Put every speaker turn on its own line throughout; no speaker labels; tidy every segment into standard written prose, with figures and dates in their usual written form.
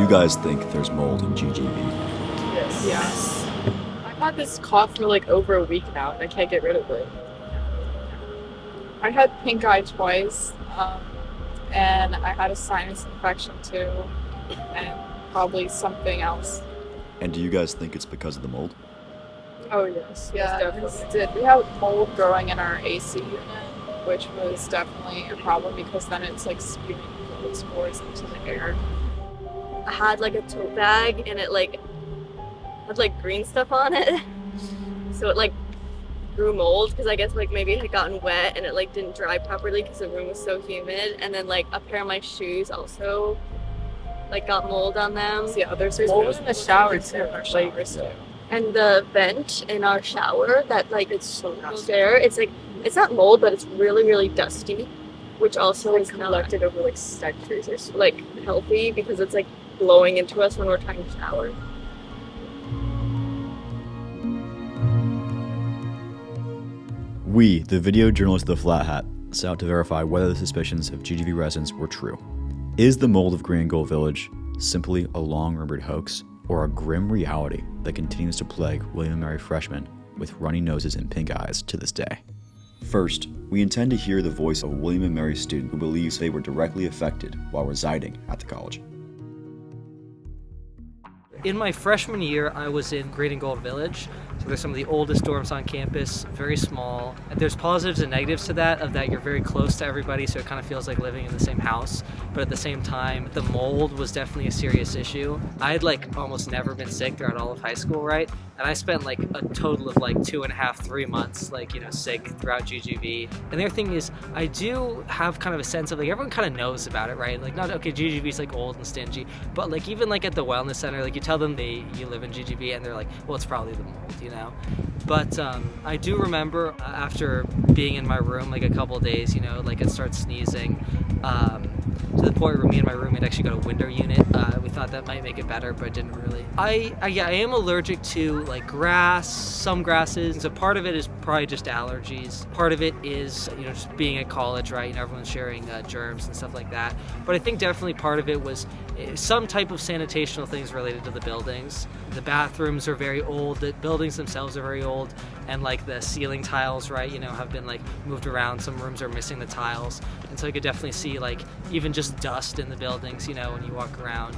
you guys think there's mold in GGV?
Yes. I've had this cough for like over a week now and I can't get rid of it. I had pink eye twice, and I had a sinus infection too, and probably something else.
And do you guys think it's because of the mold?
Oh yes, yeah, definitely. We have mold growing in our AC unit, which was definitely a problem because then it's like spewing mold spores into the air.
I had like a tote bag and it like had like green stuff on it, so it like grew mold because I guess like maybe it had gotten wet and it like didn't dry properly because the room was so humid. And then like a pair of my shoes also like got mold on them.
So, yeah, there's mold in the shower too.
And the vent in our shower that like it's so there, it's like it's not mold but it's really dusty, which also is
collected over like sectors or something.
Like healthy because it's like blowing into us when we're trying to shower.
We, the video journalists of the Flat Hat, set out to verify whether the suspicions of GGV residents were true. Is the mold of Green and Gold Village simply a long-rumored hoax, or a grim reality that continues to plague William & Mary freshmen with runny noses and pink eyes to this day? First, we intend to hear the voice of a William & Mary student who believes they were directly affected while residing at the college.
In my freshman year, I was in Green and Gold Village. So there's some of the oldest dorms on campus, very small. There's positives and negatives to that, of that you're very close to everybody, so it kind of feels like living in the same house. But at the same time, the mold was definitely a serious issue. I had like almost never been sick throughout all of high school, right? And I spent like a total of like 2.5, 3 months, like, sick throughout GGV. And the other thing is, I do have kind of a sense of like, everyone kind of knows about it, right? Like, not, okay, GGV is like old and stingy, but like even like at the wellness center, like you tell them you live in GGV and they're like, well, it's probably the mold, But I do remember after being in my room like a couple days, like I'd start sneezing, to the point where me and my roommate actually got a window unit. We thought that might make it better, but it didn't really. I am allergic to like grass, some grasses. So part of it is probably just allergies. Part of it is, just being at college, right? Everyone's sharing germs and stuff like that. But I think definitely part of it was some type of sanitational things related to the buildings. The bathrooms are very old, the buildings themselves are very old, and like the ceiling tiles, right, have been like moved around. Some rooms are missing the tiles, and so I could definitely see like even just dust in the buildings, when you walk around.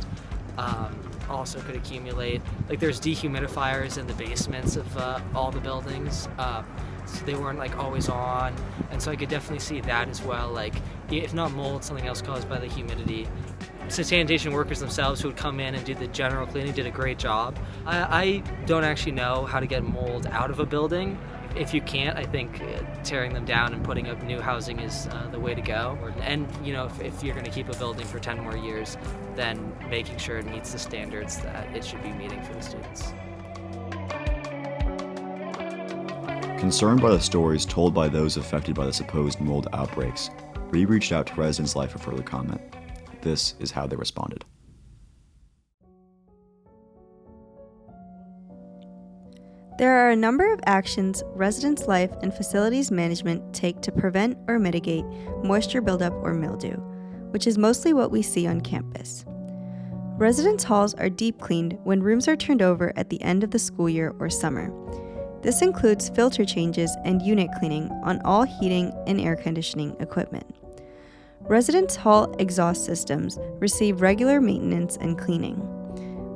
Also could accumulate. Like there's dehumidifiers in the basements of all the buildings, so they weren't like always on, and so I could definitely see that as well. Like if not mold, something else caused by the humidity. So sanitation workers themselves who would come in and do the general cleaning did a great job. I don't actually know how to get mold out of a building. If you can't, I think tearing them down and putting up new housing is the way to go. And if you're going to keep a building for 10 more years, then making sure it meets the standards that it should be meeting for the students.
Concerned by the stories told by those affected by the supposed mold outbreaks, we reached out to Residence Life for further comment. This is how they responded.
There are a number of actions residence life and facilities management take to prevent or mitigate moisture buildup or mildew, which is mostly what we see on campus. Residence halls are deep cleaned when rooms are turned over at the end of the school year or summer. This includes filter changes and unit cleaning on all heating and air conditioning equipment. Residence hall exhaust systems receive regular maintenance and cleaning.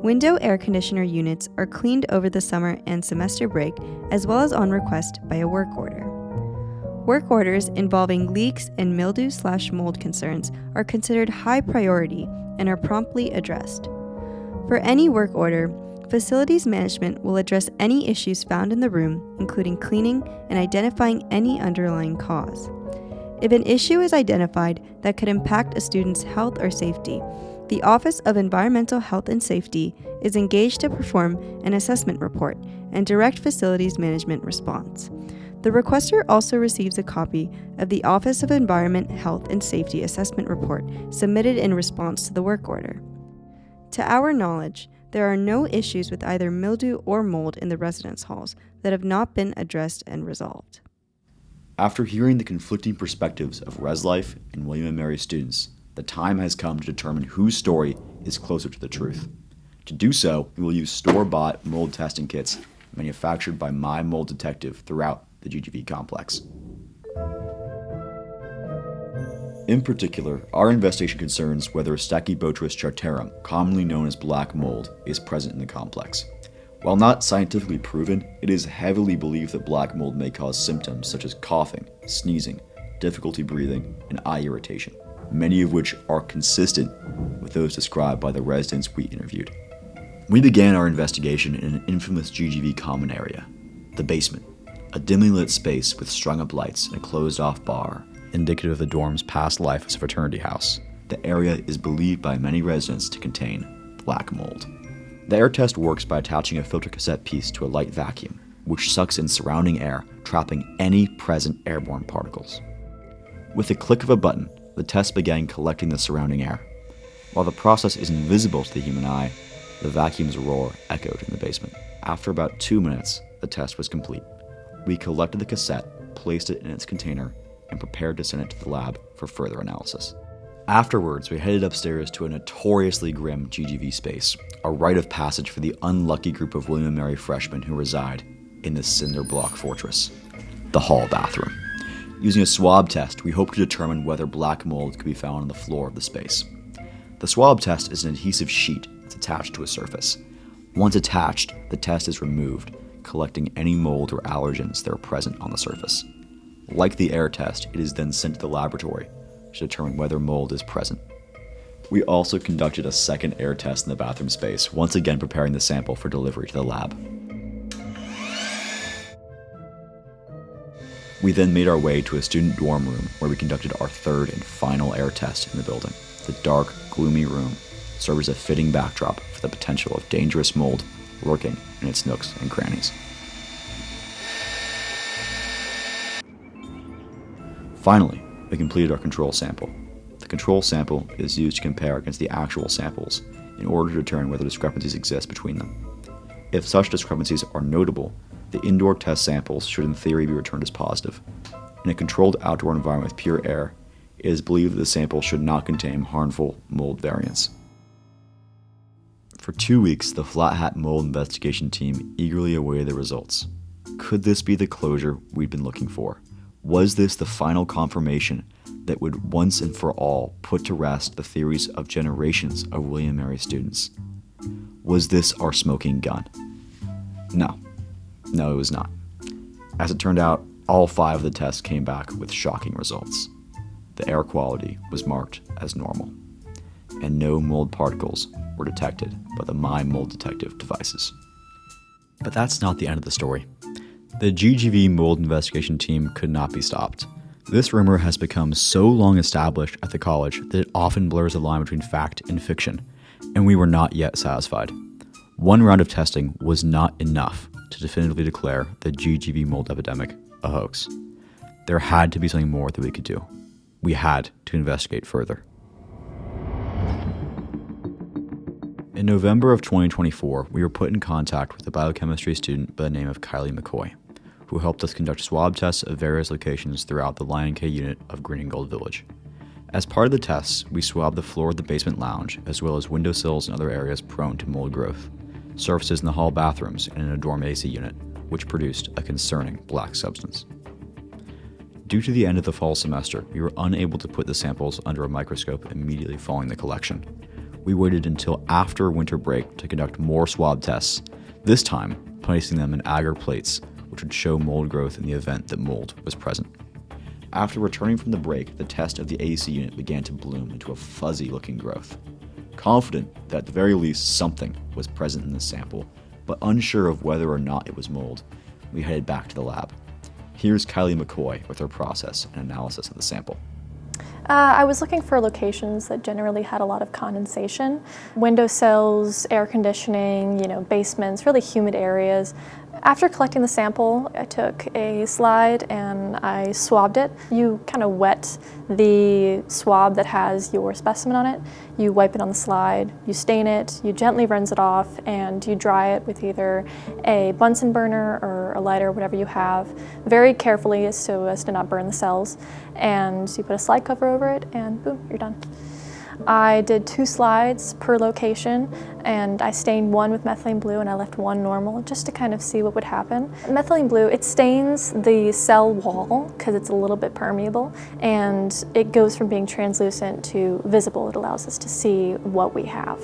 Window air conditioner units are cleaned over the summer and semester break, as well as on request by a work order. Work orders involving leaks and mildew/mold concerns are considered high priority and are promptly addressed. For any work order, facilities management will address any issues found in the room, including cleaning and identifying any underlying cause. If an issue is identified that could impact a student's health or safety, the Office of Environmental Health and Safety is engaged to perform an assessment report and direct facilities management response. The requester also receives a copy of the Office of Environment, Health and Safety assessment report submitted in response to the work order. To our knowledge, there are no issues with either mildew or mold in the residence halls that have not been addressed and resolved.
After hearing the conflicting perspectives of ResLife and William & Mary students, The time has come to determine whose story is closer to the truth. To do so, we will use store-bought mold testing kits manufactured by My Mold Detective throughout the GGV complex. In particular, our investigation concerns whether Stachybotrys chartarum, commonly known as black mold, is present in the complex. While not scientifically proven, it is heavily believed that black mold may cause symptoms such as coughing, sneezing, difficulty breathing, and eye irritation, many of which are consistent with those described by the residents we interviewed. We began our investigation in an infamous GGV common area, the basement, a dimly lit space with strung-up lights and a closed-off bar, indicative of the dorm's past life as a fraternity house. The area is believed by many residents to contain black mold. The air test works by attaching a filter cassette piece to a light vacuum, which sucks in surrounding air, trapping any present airborne particles. With the click of a button, the test began collecting the surrounding air. While the process is invisible to the human eye, the vacuum's roar echoed in the basement. After about 2 minutes, the test was complete. We collected the cassette, placed it in its container, and prepared to send it to the lab for further analysis. Afterwards, we headed upstairs to a notoriously grim GGV space, a rite of passage for the unlucky group of William & Mary freshmen who reside in this cinder block fortress, the hall bathroom. Using a swab test, we hope to determine whether black mold could be found on the floor of the space. The swab test is an adhesive sheet that's attached to a surface. Once attached, the test is removed, collecting any mold or allergens that are present on the surface. Like the air test, it is then sent to the laboratory to determine whether mold is present. We also conducted a second air test in the bathroom space, once again preparing the sample for delivery to the lab. We then made our way to a student dorm room where we conducted our third and final air test in the building. The dark, gloomy room served as a fitting backdrop for the potential of dangerous mold lurking in its nooks and crannies. Finally, we completed our control sample. The control sample is used to compare against the actual samples in order to determine whether discrepancies exist between them. If such discrepancies are notable, the indoor test samples should in theory be returned as positive. In a controlled outdoor environment with pure air, it is believed that the sample should not contain harmful mold variants. For 2 weeks, the Flat Hat Mold investigation team eagerly awaited the results. Could this be the closure we'd been looking for? Was this the final confirmation that would once and for all put to rest the theories of generations of William & Mary students? Was this our smoking gun? No, it was not. As it turned out, all 5 of the tests came back with shocking results. The air quality was marked as normal, and no mold particles were detected by the My Mold Detective devices. But that's not the end of the story. The GGV mold investigation team could not be stopped. This rumor has become so long established at the college that it often blurs the line between fact and fiction, and we were not yet satisfied. One round of testing was not enough to definitively declare the GGV mold epidemic a hoax. There had to be something more that we could do. We had to investigate further. In November of 2024, we were put in contact with a biochemistry student by the name of Kylie McCoy, who helped us conduct swab tests of various locations throughout the Lion K unit of Green and Gold Village. As part of the tests, we swabbed the floor of the basement lounge, as well as windowsills and other areas prone to mold growth, surfaces in the hall bathrooms, and in a dorm AC unit, which produced a concerning black substance. Due to the end of the fall semester, we were unable to put the samples under a microscope immediately following the collection. We waited until after winter break to conduct more swab tests, this time placing them in agar plates, which would show mold growth in the event that mold was present. After returning from the break, the test of the AC unit began to bloom into a fuzzy-looking growth. Confident that at the very least something was present in the sample, but unsure of whether or not it was mold, we headed back to the lab. Here's Kylie McCoy with her process and analysis of the sample.
I was looking for locations that generally had a lot of condensation. Windowsills, air conditioning, basements, really humid areas. After collecting the sample, I took a slide and I swabbed it. You kind of wet the swab that has your specimen on it. You wipe it on the slide, you stain it, you gently rinse it off, and you dry it with either a Bunsen burner or a lighter, whatever you have, very carefully so as to not burn the cells. And you put a slide cover over it and boom, you're done. I did 2 slides per location, and I stained one with methylene blue and I left one normal just to kind of see what would happen. Methylene blue, it stains the cell wall because it's a little bit permeable, and it goes from being translucent to visible. It allows us to see what we have.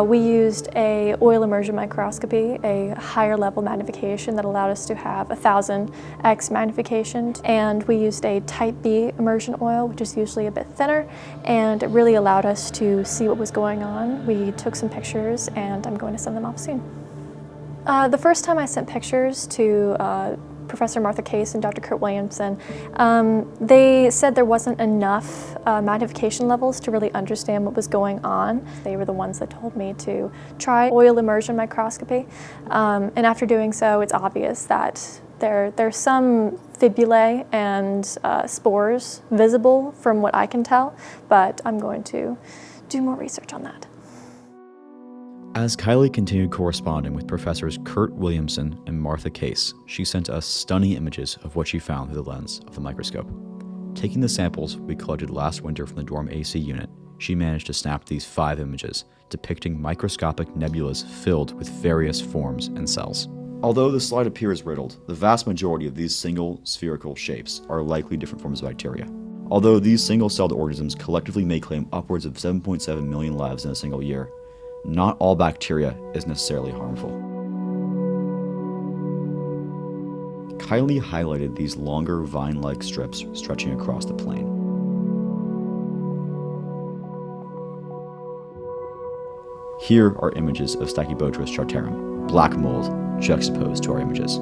We used a oil immersion microscopy, a higher level magnification that allowed us to have 1000x magnification, and we used a type B immersion oil, which is usually a bit thinner, and it really allowed us to see what was going on. We took some pictures, and I'm going to send them off soon. The first time I sent pictures to Professor Martha Case and Dr. Kurt Williamson, they said there wasn't enough magnification levels to really understand what was going on. They were the ones that told me to try oil immersion microscopy, and after doing so, it's obvious that there's some fibulae and spores visible from what I can tell, but I'm going to do more research on that.
As Kylie continued corresponding with Professors Kurt Williamson and Martha Case, she sent us stunning images of what she found through the lens of the microscope. Taking the samples we collected last winter from the dorm AC unit, she managed to snap these 5 images depicting microscopic nebulas filled with various forms and cells. Although the slide appears riddled, the vast majority of these single spherical shapes are likely different forms of bacteria. Although these single-celled organisms collectively may claim upwards of 7.7 million lives in a single year, not all bacteria is necessarily harmful. Kylie highlighted these longer vine-like strips stretching across the plane. Here are images of Stachybotrys chartarum, black mold, juxtaposed to our images.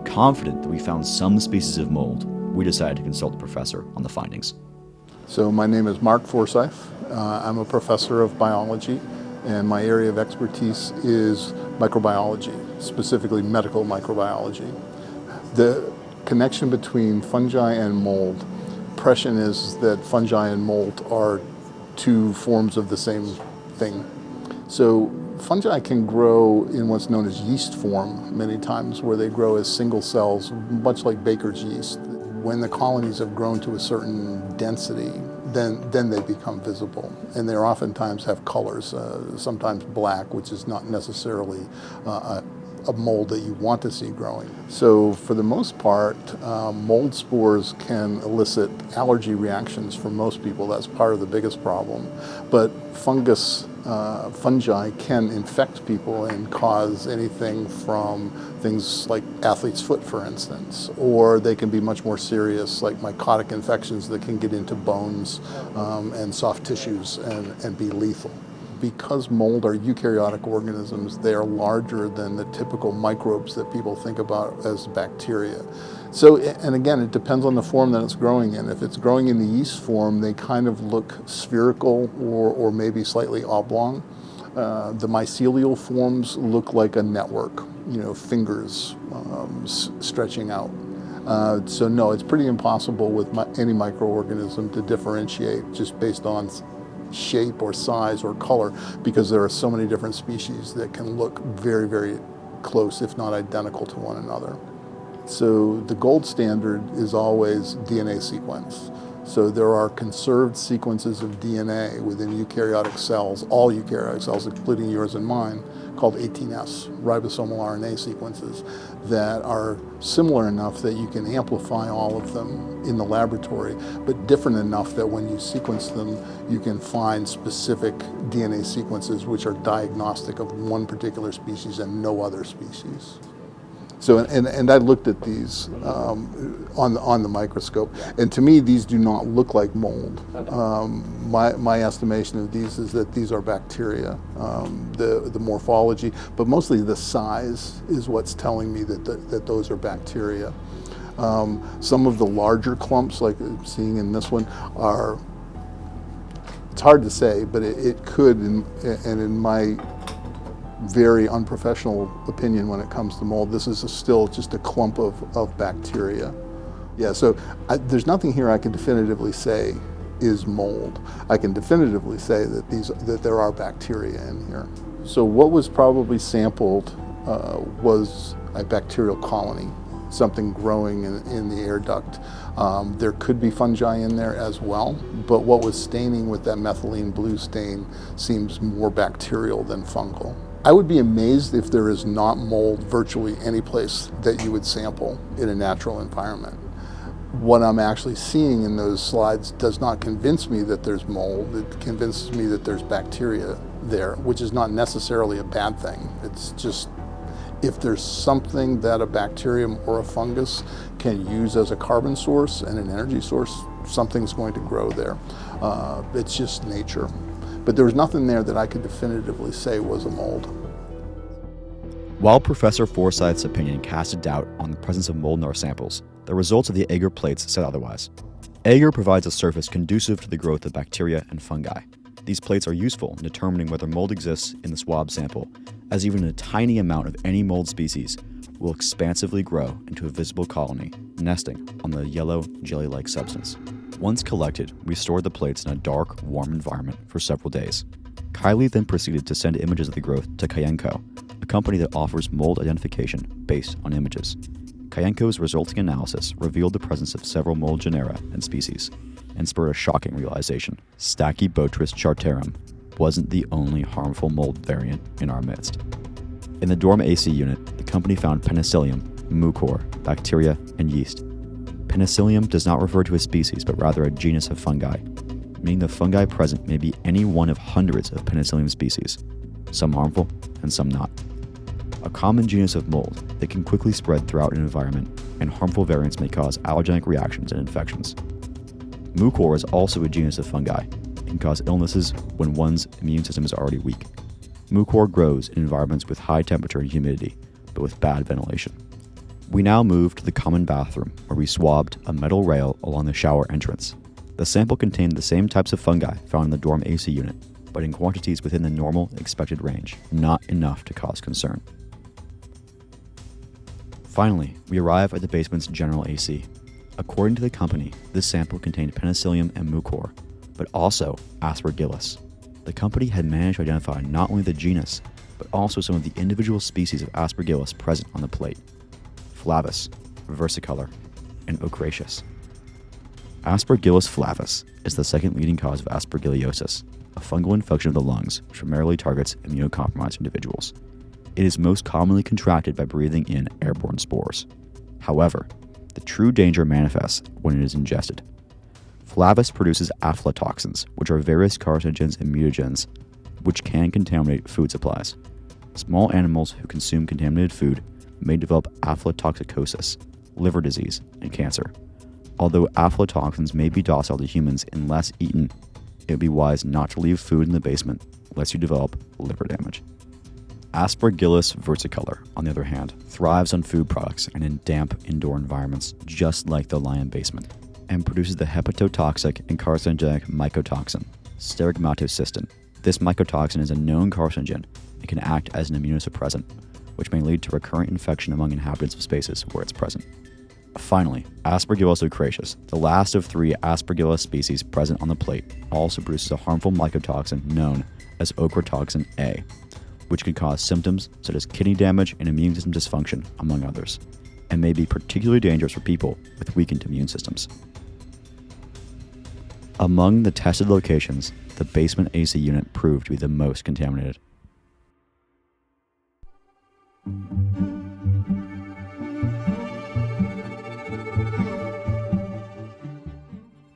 Confident that we found some species of mold, we decided to consult the professor on the findings.
So my name is Mark Forsyth. I'm a professor of biology, and my area of expertise is microbiology, specifically medical microbiology. The connection between fungi and mold, impression is that fungi and mold are 2 forms of the same thing. So fungi can grow in what's known as yeast form many times, where they grow as single cells, much like baker's yeast. When the colonies have grown to a certain density, then they become visible. And they oftentimes have colors, sometimes black, which is not necessarily a mold that you want to see growing. So for the most part, mold spores can elicit allergy reactions for most people. That's part of the biggest problem. But fungi can infect people and cause anything from things like athlete's foot, for instance, or they can be much more serious, like mycotic infections that can get into bones and soft tissues and be lethal. Because mold are eukaryotic organisms, they are larger than the typical microbes that people think about as bacteria. So, and again, it depends on the form that it's growing in. If it's growing in the yeast form, they kind of look spherical or maybe slightly oblong. The mycelial forms look like a network, fingers stretching out. So no, it's pretty impossible with any microorganism to differentiate just based on shape or size or color, because there are so many different species that can look very, very close, if not identical to one another. So the gold standard is always DNA sequence. So there are conserved sequences of DNA within eukaryotic cells, all eukaryotic cells, including yours and mine, called 18S, ribosomal RNA sequences, that are similar enough that you can amplify all of them in the laboratory, but different enough that when you sequence them, you can find specific DNA sequences which are diagnostic of one particular species and no other species. So, and I looked at these on the microscope, and to me, these do not look like mold. My estimation of these is that these are bacteria. The morphology, but mostly the size, is what's telling me that those are bacteria. Some of the larger clumps, like I'm seeing in this one, are. It's hard to say, but it could, and in my very unprofessional opinion when it comes to mold, this is still just a clump of bacteria. Yeah, so there's nothing here I can definitively say is mold. I can definitively say that there are bacteria in here. So what was probably sampled was a bacterial colony. something growing in the air duct. There could be fungi in there as well, but what was staining with that methylene blue stain seems more bacterial than fungal. I would be amazed if there is not mold virtually any place that you would sample in a natural environment. What I'm actually seeing in those slides does not convince me that there's mold. It convinces me that there's bacteria there, which is not necessarily a bad thing. It's just, if there's something that a bacterium or a fungus can use as a carbon source and an energy source, something's going to grow there. It's just nature. But there was nothing there that I could definitively say was a mold.
While Professor Forsyth's opinion casted doubt on the presence of mold in our samples, the results of the Agar plates said otherwise. Agar provides a surface conducive to the growth of bacteria and fungi. These plates are useful in determining whether mold exists in the swab sample, as even a tiny amount of any mold species will expansively grow into a visible colony, nesting on the yellow, jelly-like substance. Once collected, we stored the plates in a dark, warm environment for several days. Kylie then proceeded to send images of the growth to Kayenko, a company that offers mold identification based on images. Kayenko's resulting analysis revealed the presence of several mold genera and species, and spurred a shocking realization: Stachybotrys chartarum wasn't the only harmful mold variant in our midst. In the dorm AC unit, the company found Penicillium, mucor, bacteria, and yeast. Penicillium does not refer to a species, but rather a genus of fungi, meaning the fungi present may be any one of hundreds of Penicillium species, some harmful and some not. A common genus of mold that can quickly spread throughout an environment, and harmful variants may cause allergenic reactions and infections. Mucor is also a genus of fungi and can cause illnesses when one's immune system is already weak. Mucor grows in environments with high temperature and humidity, but with bad ventilation. We now move to the common bathroom, where we swabbed a metal rail along the shower entrance. The sample contained the same types of fungi found in the dorm AC unit, but in quantities within the normal expected range, not enough to cause concern. Finally, we arrive at the basement's general AC. According to the company, this sample contained Penicillium and mucor, but also Aspergillus. The company had managed to identify not only the genus, but also some of the individual species of Aspergillus present on the plate: Flavus, versicolor, and ochraceus. Aspergillus flavus is the second leading cause of aspergillosis, a fungal infection of the lungs which primarily targets immunocompromised individuals. It is most commonly contracted by breathing in airborne spores. However, the true danger manifests when it is ingested. Flavus produces aflatoxins, which are various carcinogens and mutagens which can contaminate food supplies. Small animals who consume contaminated food may develop aflatoxicosis, liver disease, and cancer. Although aflatoxins may be docile to humans unless eaten, it would be wise not to leave food in the basement lest you develop liver damage. Aspergillus versicolor, on the other hand, thrives on food products and in damp indoor environments, just like the lion basement, and produces the hepatotoxic and carcinogenic mycotoxin, sterigmatocystin. This mycotoxin is a known carcinogen and can act as an immunosuppressant, which may lead to recurrent infection among inhabitants of spaces where it's present. Finally, Aspergillus ochraceus, the last of 3 Aspergillus species present on the plate, also produces a harmful mycotoxin known as ochratoxin A, which can cause symptoms such as kidney damage and immune system dysfunction, among others, and may be particularly dangerous for people with weakened immune systems. Among the tested locations, the basement AC unit proved to be the most contaminated.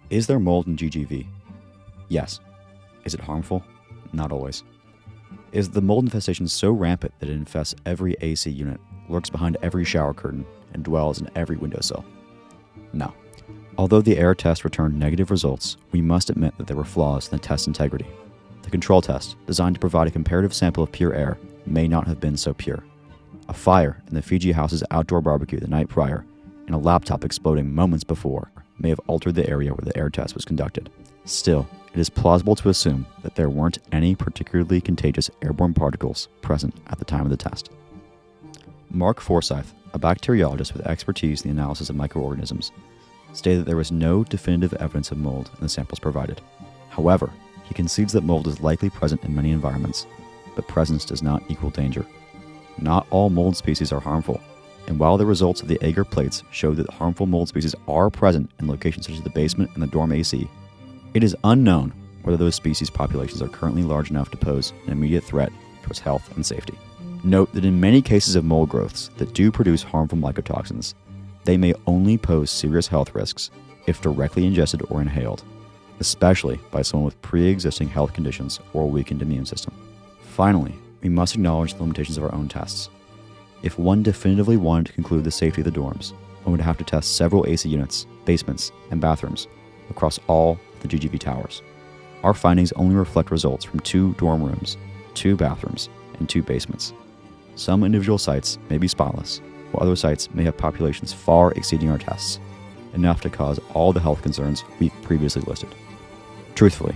Is there mold in GGV? Yes. Is it harmful? Not always. Is the mold infestation so rampant that it infests every AC unit, lurks behind every shower curtain, and dwells in every windowsill? No. Although the air test returned negative results, we must admit that there were flaws in the test's integrity. The control test, designed to provide a comparative sample of pure air, may not have been so pure. A fire in the Fiji house's outdoor barbecue the night prior, and a laptop exploding moments before, may have altered the area where the air test was conducted. Still, it is plausible to assume that there weren't any particularly contagious airborne particles present at the time of the test. Mark Forsyth, a bacteriologist with expertise in the analysis of microorganisms, stated that there was no definitive evidence of mold in the samples provided. However, he concedes that mold is likely present in many environments, but presence does not equal danger. Not all mold species are harmful, And while the results of the Agar plates show that harmful mold species are present in locations such as the basement and the dorm AC, it is unknown whether those species populations are currently large enough to pose an immediate threat towards health and safety. Note that in many cases of mold growths that do produce harmful mycotoxins, they may only pose serious health risks if directly ingested or inhaled, especially by someone with pre-existing health conditions or a weakened immune system. Finally, we must acknowledge the limitations of our own tests. If one definitively wanted to conclude the safety of the dorms, one would have to test several AC units, basements, and bathrooms across all the GGV towers. Our findings only reflect results from 2 dorm rooms, 2 bathrooms, and 2 basements. Some individual sites may be spotless, while other sites may have populations far exceeding our tests, enough to cause all the health concerns we've previously listed. Truthfully,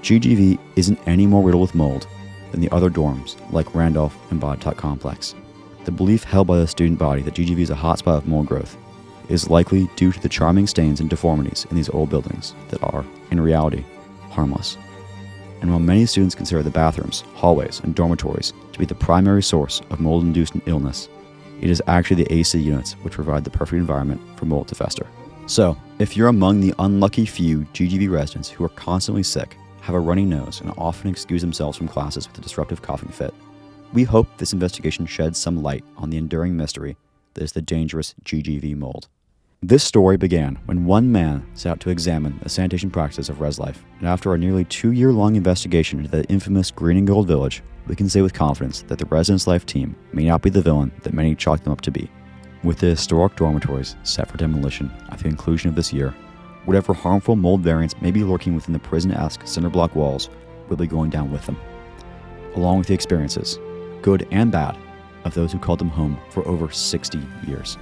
GGV isn't any more riddled with mold than the other dorms like Randolph and Bodtot Complex. The belief held by the student body that GGV is a hotspot of mold growth is likely due to the charming stains and deformities in these old buildings that are, in reality, harmless. And while many students consider the bathrooms, hallways, and dormitories to be the primary source of mold-induced illness, it is actually the AC units which provide the perfect environment for mold to fester. So, if you're among the unlucky few GGV residents who are constantly sick, have a runny nose, and often excuse themselves from classes with a disruptive coughing fit, we hope this investigation sheds some light on the enduring mystery that is the dangerous GGV mold. This story began when one man set out to examine the sanitation practices of ResLife, and after a nearly 2-year-long investigation into the infamous Green and Gold Village, we can say with confidence that the Residence Life team may not be the villain that many chalk them up to be. With the historic dormitories set for demolition at the conclusion of this year, whatever harmful mold variants may be lurking within the prison-esque cinder block walls will be going down with them, along with the experiences, good and bad, of those who called them home for over 60 years.